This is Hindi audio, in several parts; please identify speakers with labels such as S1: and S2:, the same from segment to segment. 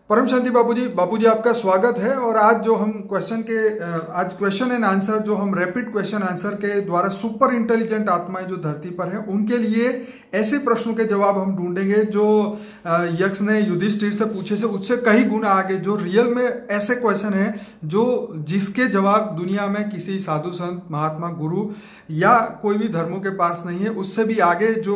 S1: परम शांति बापूजी आपका स्वागत है। और आज जो हम आज क्वेश्चन एंड आंसर जो हम रैपिड क्वेश्चन आंसर के द्वारा सुपर इंटेलिजेंट आत्माएं जो धरती पर हैं उनके लिए ऐसे प्रश्नों के जवाब हम ढूंढेंगे जो यक्ष ने युधिष्ठिर से पूछे से उससे कई गुना आगे, जो रियल में ऐसे क्वेश्चन है जो जिसके जवाब दुनिया में किसी साधु संत महात्मा गुरु या कोई भी धर्मों के पास नहीं है। उससे भी आगे जो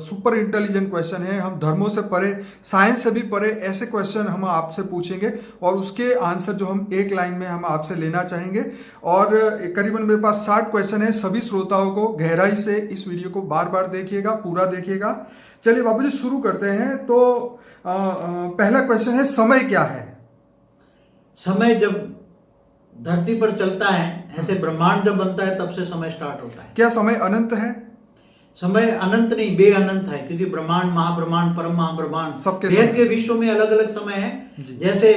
S1: सुपर इंटेलिजेंट क्वेश्चन है, हम धर्मों से परे, साइंस से भी परे ऐसे क्वेश्चन हम आपसे पूछेंगे और उसके आंसर जो हम एक लाइन में हम आपसे लेना चाहेंगे। और करीबन मेरे पास 60 क्वेश्चन है। सभी श्रोताओं को गहराई से इस वीडियो को बार बार देखिएगा, पूरा देखिएगा। चलिए बाबूजी शुरू करते हैं। तो पहला क्वेश्चन है, समय क्या है?
S2: समय जब धरती पर चलता है, ऐसे ब्रह्मांड जब बनता है तब से समय स्टार्ट होता है।
S1: क्या समय अनंत है?
S2: समय अनंत नहीं, बेअनंत है, क्योंकि ब्रह्मांड, महाब्रह्मांड, परम महाब्रह्मांड
S1: सबके
S2: भेद के विश्व में अलग अलग समय है। जैसे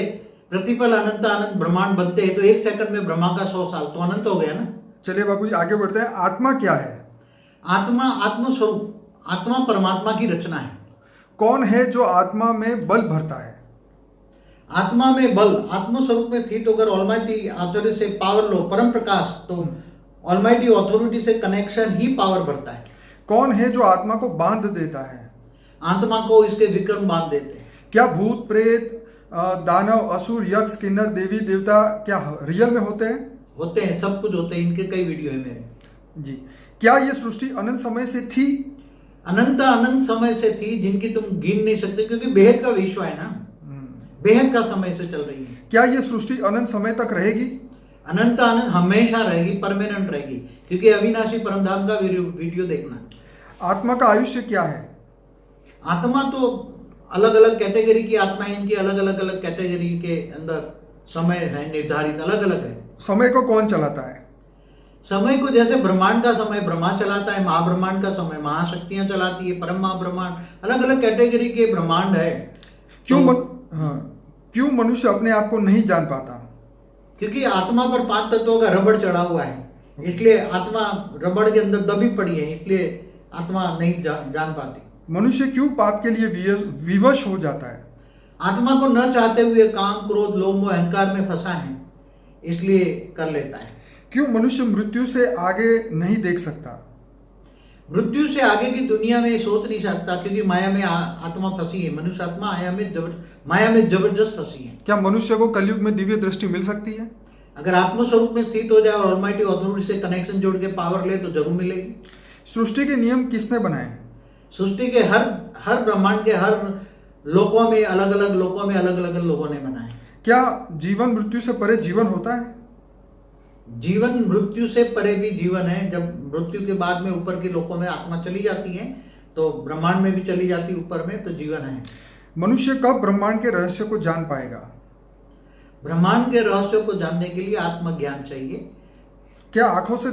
S2: प्रतिपल अनंत अनंत ब्रह्मांड बनते हैं तो एक सेकंड में ब्रह्मा का 100 साल तो अनंत हो गया ना।
S1: चलिए बाबूजी आगे बढ़ते हैं। आत्मा क्या है?
S2: आत्मा आत्मस्वरूप, आत्मा परमात्मा की रचना है।
S1: कौन है जो आत्मा में बल भरता है?
S2: आत्मा में बल, आत्मस्वरूप में स्थित होकर ऑलमाइटी ऑथोरिटी से पावर लो, परम प्रकाश, तो ऑलमाइटी ऑथोरिटी से कनेक्शन ही पावर भरता है।
S1: कौन है जो आत्मा को बांध देता है?
S2: आत्मा को इसके विक्रम बांध देते हैं।
S1: क्या भूत प्रेत दानव असुर यक्ष किन्नर देवी देवता क्या रियल में होते हैं?
S2: होते हैं, सब कुछ होते हैं। इनके कई वीडियो है मेरे।
S1: जी। क्या ये सृष्टि अनंत समय से थी?
S2: अनंत अनंत समय से थी, जिनकी तुम गिन नहीं सकते, क्योंकि बेहद का विश्व है ना, बेहद का समय से चल रही है।
S1: क्या ये सृष्टि अनंत समय तक रहेगी?
S2: अनंत अनंत हमेशा रहेगी, परमानेंट रहेगी, क्योंकि अविनाशी परमधाम का वीडियो देखना।
S1: आत्मा का आयुष्य क्या है?
S2: आत्मा तो अलग अलग कैटेगरी की आत्मा है, इनकी अलग अलग कैटेगरी के अंदर समय है निर्धारित, अलग अलग है।
S1: समय को कौन चलाता है?
S2: समय को जैसे ब्रह्मांड का समय ब्रह्मा चलाता है, महाब्रह्मांड का समय महाशक्तियां चलाती है, परम महाब्रह्मांड, अलग अलग कैटेगरी के ब्रह्मांड है।
S1: क्यों मनुष्य अपने आप को नहीं जान पाता?
S2: क्योंकि आत्मा पर 5 तत्वों का रबड़ चढ़ा हुआ है, इसलिए आत्मा रबड़ के अंदर दबी पड़ी है, इसलिए आत्मा नहीं जान पाती।
S1: मनुष्य क्यों पाप के लिए विवश हो जाता है?
S2: आत्मा को न चाहते हुए काम क्रोध लोभ मोह अहंकार में फंसा है, इसलिए कर लेता है।
S1: क्यों मनुष्य मृत्यु से आगे नहीं देख सकता?
S2: मृत्यु से आगे की दुनिया में सोच नहीं सकता, क्योंकि माया में आत्मा फंसी है। मनुष्य आत्मा माया में जबरदस्त फंसी है।
S1: क्या मनुष्य को कलयुग में दिव्य दृष्टि मिल सकती है?
S2: अगर आत्मस्वरूप में स्थित हो जाए और ऑलमाइटी ऑथोरिटी से कनेक्शन जोड़ के पावर ले तो जरूर मिलेगी।
S1: सृष्टि के नियम किसने बनाए?
S2: सृष्टि के हर ब्रह्मांड के हर लोकों में अलग अलग लोगों ने बनाए।
S1: क्या जीवन मृत्यु से परे जीवन होता है?
S2: जीवन मृत्यु से परे भी जीवन है। जब मृत्यु के बाद में ऊपर के लोकों में आत्मा चली जाती है तो ब्रह्मांड में भी चली जाती है ऊपर में, तो जीवन है।
S1: मनुष्य कब ब्रह्मांड के रहस्य को जान पाएगा?
S2: ब्रह्मांड के रहस्य को जानने के लिए आत्मज्ञान चाहिए।
S1: क्या आंखों से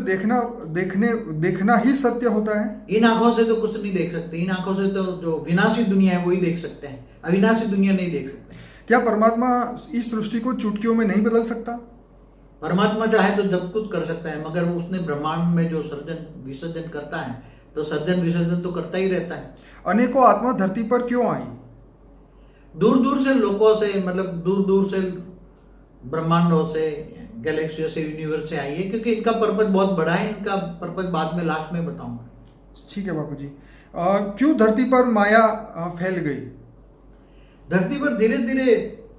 S1: देखना ही सत्य होता है?
S2: इन आंखों से तो कुछ नहीं देख सकते। इन आंखों से तो जो विनाशी दुनिया है वही देख सकते हैं, अविनाशी दुनिया नहीं देख सकते।
S1: क्या परमात्मा इस सृष्टि को चुटकियों में नहीं बदल सकता?
S2: परमात्मा चाहे तो जब कुछ कर सकता है, मगर वो उसने ब्रह्मांड में जो सर्जन विसर्जन करता है तो सर्जन विसर्जन तो करता ही रहता है।
S1: अनेकों आत्मा धरती पर क्यों आई?
S2: दूर दूर से लोगों से, मतलब दूर दूर से ब्रह्मांडों से, गैलेक्सियों से, यूनिवर्स से आई है, क्योंकि इनका पर्पज बहुत बड़ा है। इनका पर्पज बाद में लास्ट में बताऊंगा।
S1: ठीक है बापूजी। क्यों धरती पर माया फैल गई?
S2: धरती पर धीरे धीरे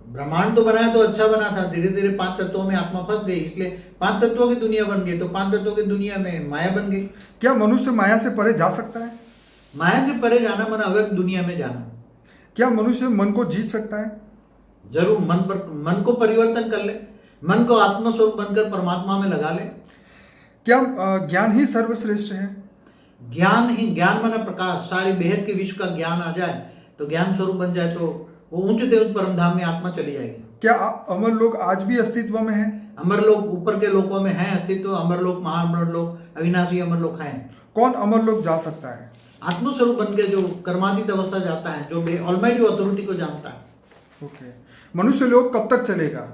S2: ब्रह्मांड तो बनाया तो अच्छा बना था, धीरे धीरे 5 तत्वों में आत्मा फंस गई, इसलिए 5 तत्वों की दुनिया बन गई, तो 5 तत्वों की दुनिया में माया बन गई।
S1: क्या मनुष्य माया से परे जा सकता है?
S2: माया से परे जाना मन अव्यक्त दुनिया में जाना।
S1: क्या मनुष्य मन को जीत सकता है?
S2: जरूर। मन को परिवर्तन कर ले, मन को आत्मस्वरूप बनकर परमात्मा में लगा ले।
S1: क्या ज्ञान ही सर्वश्रेष्ठ है?
S2: ज्ञान माना प्रकाश, सारी बेहद के विश्व का ज्ञान आ जाए तो ज्ञान स्वरूप बन जाए तो वो ऊंच देव परमधाम में आत्मा चली जाएगी।
S1: क्या अमर लोग आज भी अस्तित्व में हैं?
S2: अमर लोग ऊपर के लोकों में हैं अस्तित्व। अमर लोग, महाअमर लोग, अविनाशी अमर लोग हैं।
S1: कौन अमर लोग जा सकता है?
S2: आत्मस्वरूप बन के जो कर्मातीत अवस्था जाता है, जो ऑलमाइटी ऑथोरिटी को जानता है।
S1: ओके। मनुष्य लोग कब तक चलेगा?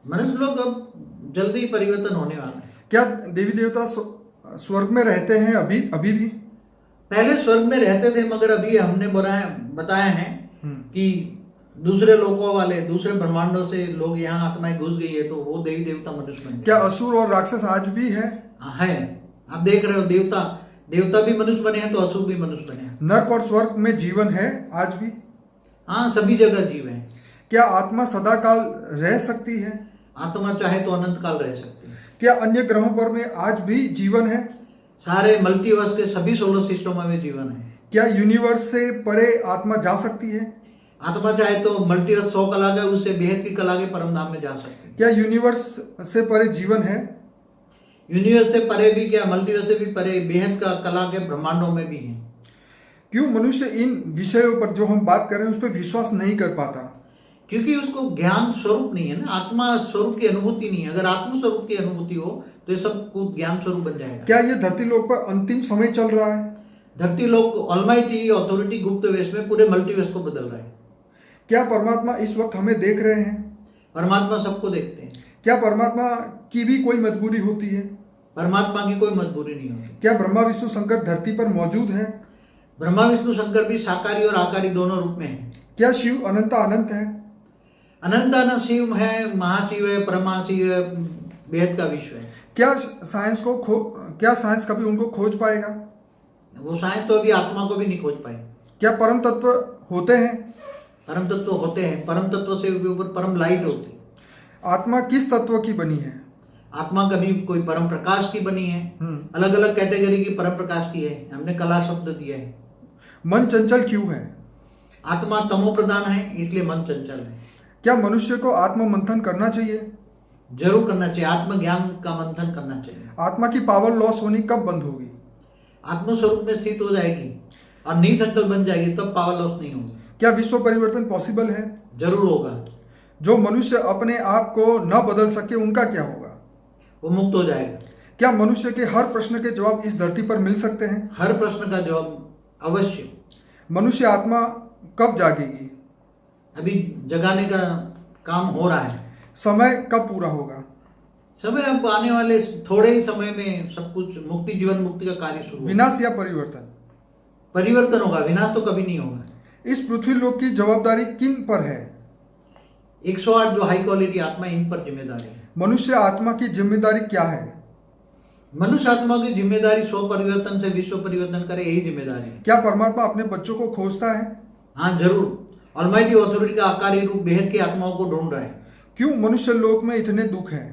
S2: मनुष्य लोग अब जल्दी परिवर्तन होने वाला है।
S1: क्या देवी देवता स्वर्ग में रहते हैं अभी भी?
S2: पहले स्वर्ग में रहते थे, मगर अभी हमने बताया है कि दूसरे लोकों वाले, दूसरे ब्रह्मांडों से लोग यहाँ आत्माएं घुस गई है, तो वो देवी देवता मनुष्य बन
S1: क्या
S2: गए।
S1: असुर और राक्षस आज भी है?
S2: है, आप देख रहे हो, देवता भी मनुष्य बने हैं, तो असुर भी मनुष्य बने हैं।
S1: नर्क और स्वर्ग में जीवन है आज भी?
S2: हाँ, सभी जगह जीव है।
S1: क्या आत्मा सदा काल रह सकती है?
S2: आत्मा चाहे तो अनंत काल रह सकती है।
S1: क्या अन्य ग्रहों पर में आज भी जीवन है?
S2: सारे मल्टीवर्स के सभी सोलर सिस्टमों में जीवन है।
S1: क्या यूनिवर्स से परे आत्मा जा सकती है?
S2: आत्मा चाहे तो मल्टीवर्स 100 कला गए, उससे बेहद की कला के परम धाम में जा सकती है।
S1: क्या यूनिवर्स से परे जीवन है?
S2: यूनिवर्स से परे भी क्या, मल्टीवर्स से भी परे बेहद का कला के ब्रह्मांडों में भी है।
S1: क्यों मनुष्य इन विषयों पर जो हम बात कर रहे हैं उस पर विश्वास नहीं कर पाता?
S2: क्योंकि उसको ज्ञान स्वरूप नहीं है ना, आत्मा स्वरूप की अनुभूति नहीं है। अगर आत्म स्वरूप की अनुभूति हो तो ये सब कुछ ज्ञान स्वरूप बन जाएगा।
S1: क्या ये धरती लोक पर अंतिम समय चल रहा है?
S2: धरती लोग ऑलमाइटी अथॉरिटी गुप्त वेश में पूरे मल्टीवर्स को बदल रहा है।
S1: क्या परमात्मा इस वक्त हमें देख रहे हैं?
S2: परमात्मा सबको देखते हैं।
S1: क्या परमात्मा की भी कोई मजबूरी होती है?
S2: परमात्मा की कोई मजबूरी नहीं होती।
S1: क्या ब्रह्मा विष्णु शंकर धरती पर मौजूद है?
S2: ब्रह्मा विष्णु शंकर भी साकारी और आकारी दोनों रूप में है।
S1: क्या शिव अनंता अनंत है?
S2: अनंतानंत शिव है, महाशिव है, परमाशिव है, बेहद का विश्व है।
S1: क्या साइंस कभी उनको खोज पाएगा?
S2: वो साइंस तो अभी आत्मा को भी नहीं खोज पाए।
S1: क्या परम तत्व होते हैं?
S2: परम तत्व होते हैं, परम तत्व से ऊपर परम लाइट होती है।
S1: आत्मा किस तत्व की बनी है?
S2: आत्मा कभी कोई परम प्रकाश की बनी है, अलग अलग कैटेगरी की परम प्रकाश की है। हमने कला शब्द दिया है।
S1: मन चंचल क्यों है?
S2: आत्मा तमो प्रधान है, इसलिए मन चंचल है।
S1: क्या मनुष्य को आत्म मंथन करना चाहिए?
S2: जरूर करना चाहिए, आत्मज्ञान का मंथन करना चाहिए।
S1: आत्मा की पावर लॉस होनी कब बंद होगी?
S2: आत्मस्वरूप में स्थित हो जाएगी और निसंकल्प बन जाएगी, तब पावर लॉस नहीं होगी।
S1: क्या विश्व परिवर्तन पॉसिबल है?
S2: जरूर होगा।
S1: जो मनुष्य अपने आप को न बदल सके उनका क्या होगा?
S2: वो मुक्त हो जाएगा।
S1: क्या मनुष्य के हर प्रश्न के जवाब इस धरती पर मिल सकते हैं?
S2: हर प्रश्न का जवाब अवश्य।
S1: मनुष्य आत्मा कब जागेगी?
S2: अभी जगाने का काम हो रहा है।
S1: समय कब पूरा होगा?
S2: समय अब आने वाले थोड़े ही समय में सब कुछ मुक्ति, जीवन मुक्ति का कार्य शुरू होगा।
S1: विनाश या परिवर्तन?
S2: परिवर्तन होगा, विनाश तो कभी नहीं होगा।
S1: इस पृथ्वी लोक की जवाबदारी किन पर है?
S2: 108 जो हाई क्वालिटी आत्मा, इन पर जिम्मेदारी है।
S1: मनुष्य आत्मा की जिम्मेदारी क्या है?
S2: मनुष्य आत्मा की जिम्मेदारी स्व परिवर्तन से विश्व परिवर्तन करे, यही जिम्मेदारी है।
S1: क्या परमात्मा अपने बच्चों को खोजता है?
S2: हाँ जरूर। ऑलमाइटी अथॉरिटी का आकारी रूप बेहद की आत्माओं को ढूंढ रहा है।
S1: क्यों मनुष्य लोक में इतने दुख हैं?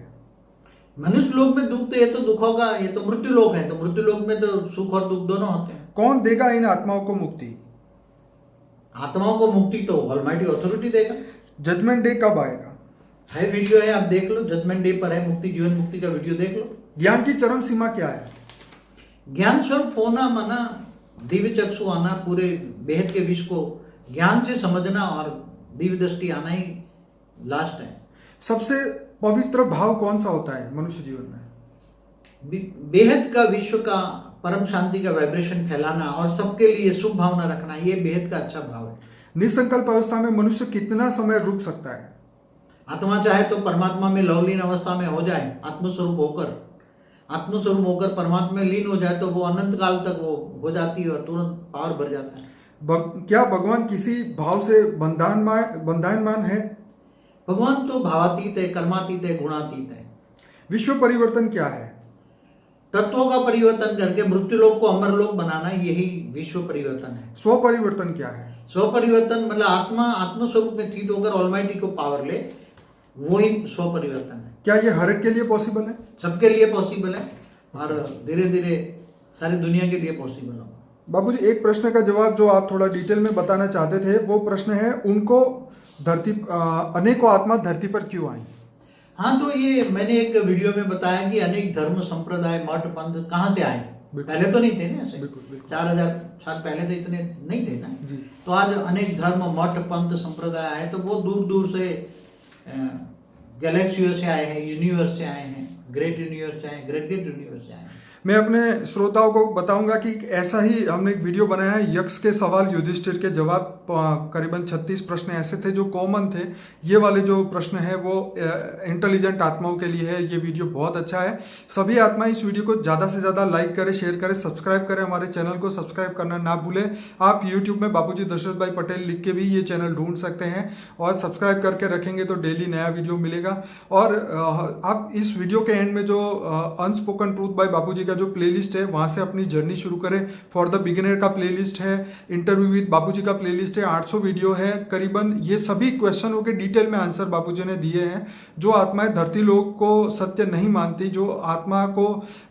S2: मनुष्य लोक में दुख तो ये तो दुख होगा, ये तो मृत्यु लोक है, तो मृत्यु लोक में तो सुख और दुख दोनों होते हैं।
S1: कौन देगा इन आत्माओं को मुक्ति?
S2: आत्माओं को मुक्ति तो ऑलमाइटी अथॉरिटी देगा।
S1: जजमेंट डे कब आएगा?
S2: है वीडियो है, आप देख लो, जजमेंट डे पर है, मुक्ति जीवन मुक्ति का वीडियो देख लो।
S1: ज्ञान की चरम सीमा क्या है?
S2: ज्ञान स्वरूप होना माना दिव्य चक्षु आना, पूरे बेहद के विश्व को ज्ञान से समझना और दिव्य दृष्टि आना ही लास्ट है।
S1: सबसे पवित्र भाव कौन सा होता है मनुष्य जीवन में?
S2: बेहद का विश्व का परम शांति का वाइब्रेशन फैलाना और सबके लिए शुभ भावना रखना, ये बेहद का अच्छा भाव है।
S1: निसंकल्प अवस्था में मनुष्य कितना समय रुक सकता है?
S2: आत्मा चाहे तो परमात्मा में लवलीन अवस्था में हो जाए, आत्मस्वरूप होकर परमात्मा में लीन हो जाए, तो वो अनंत काल तक वो हो जाती है और तुरंत पावर भर जाता है।
S1: क्या भगवान किसी भाव से बंधायमान है?
S2: भगवान तो भावातीत है, कर्मातीत है, गुणातीत है।
S1: विश्व परिवर्तन क्या है?
S2: तत्वों का परिवर्तन करके मृत्यु लोक को अमर लोक बनाना, यही विश्व परिवर्तन है।
S1: स्व परिवर्तन क्या है?
S2: स्व परिवर्तन मतलब आत्मस्वरूप में स्थित होकर ऑलमाइटी को पावर ले, वही स्व परिवर्तन है।
S1: क्या ये हर एक के लिए पॉसिबल है?
S2: सबके लिए पॉसिबल है और धीरे धीरे सारी दुनिया के लिए पॉसिबल होगा।
S1: बाबूजी, एक प्रश्न का जवाब जो आप थोड़ा डिटेल में बताना चाहते थे, वो प्रश्न है उनको अनेकों आत्मा धरती पर क्यों आई?
S2: हाँ, तो ये मैंने एक वीडियो में बताया कि अनेक धर्म संप्रदाय मठ पंथ कहाँ से आए। पहले तो नहीं थे ना ऐसे, 4000 साल पहले तो इतने नहीं थे ना जी। तो आज अनेक धर्म मठ पंथ संप्रदाय आए, तो वो दूर दूर से गैलेक्सियों से आए हैं, यूनिवर्स से आए हैं, ग्रेट यूनिवर्स से आए, ग्रेट यूनिवर्स से आए हैं।
S1: मैं अपने श्रोताओं को बताऊंगा कि ऐसा ही हमने एक वीडियो बनाया है, यक्ष के सवाल युधिष्ठिर के जवाब, करीबन 36 प्रश्न ऐसे थे जो कॉमन थे। ये वाले जो प्रश्न है वो इंटेलिजेंट आत्माओं के लिए है। ये वीडियो बहुत अच्छा है। सभी आत्मा इस वीडियो को ज़्यादा से ज़्यादा लाइक करें, शेयर करें, सब्सक्राइब करें। हमारे चैनल को सब्सक्राइब करना ना भूलें। आप यूट्यूब में बाबूजी दशरथ भाई पटेल लिख के भी ये चैनल ढूंढ सकते हैं और सब्सक्राइब करके रखेंगे तो डेली नया वीडियो मिलेगा। और आप इस वीडियो के एंड में जो अनस्पोकन ट्रूथ बाय बाबूजी का जो प्लेलिस्ट है वहाँ से अपनी जर्नी शुरू करें। फॉर द बिगिनर का प्लेलिस्ट है, इंटरव्यू विद बाबूजी का प्लेलिस्ट है, 800 वीडियो है करीबन। ये सभी क्वेश्चनों के डिटेल में आंसर बाबूजी ने दिए हैं। जो आत्माएं धरती लोक को सत्य नहीं मानती, जो आत्मा को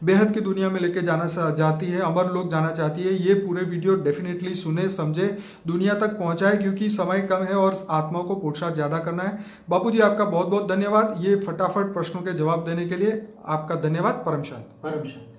S1: बेहद की दुनिया में लेके जाना चाहती है, अमर लोग जाना चाहती है, ये पूरे वीडियो डेफिनेटली सुने, समझे, दुनिया तक पहुंचाए, क्योंकि समय कम है और आत्माओं को पुरुषार्थ ज्यादा करना है। बाबूजी आपका बहुत बहुत धन्यवाद ये फटाफट प्रश्नों के जवाब देने के लिए। आपका धन्यवाद। परम शांति।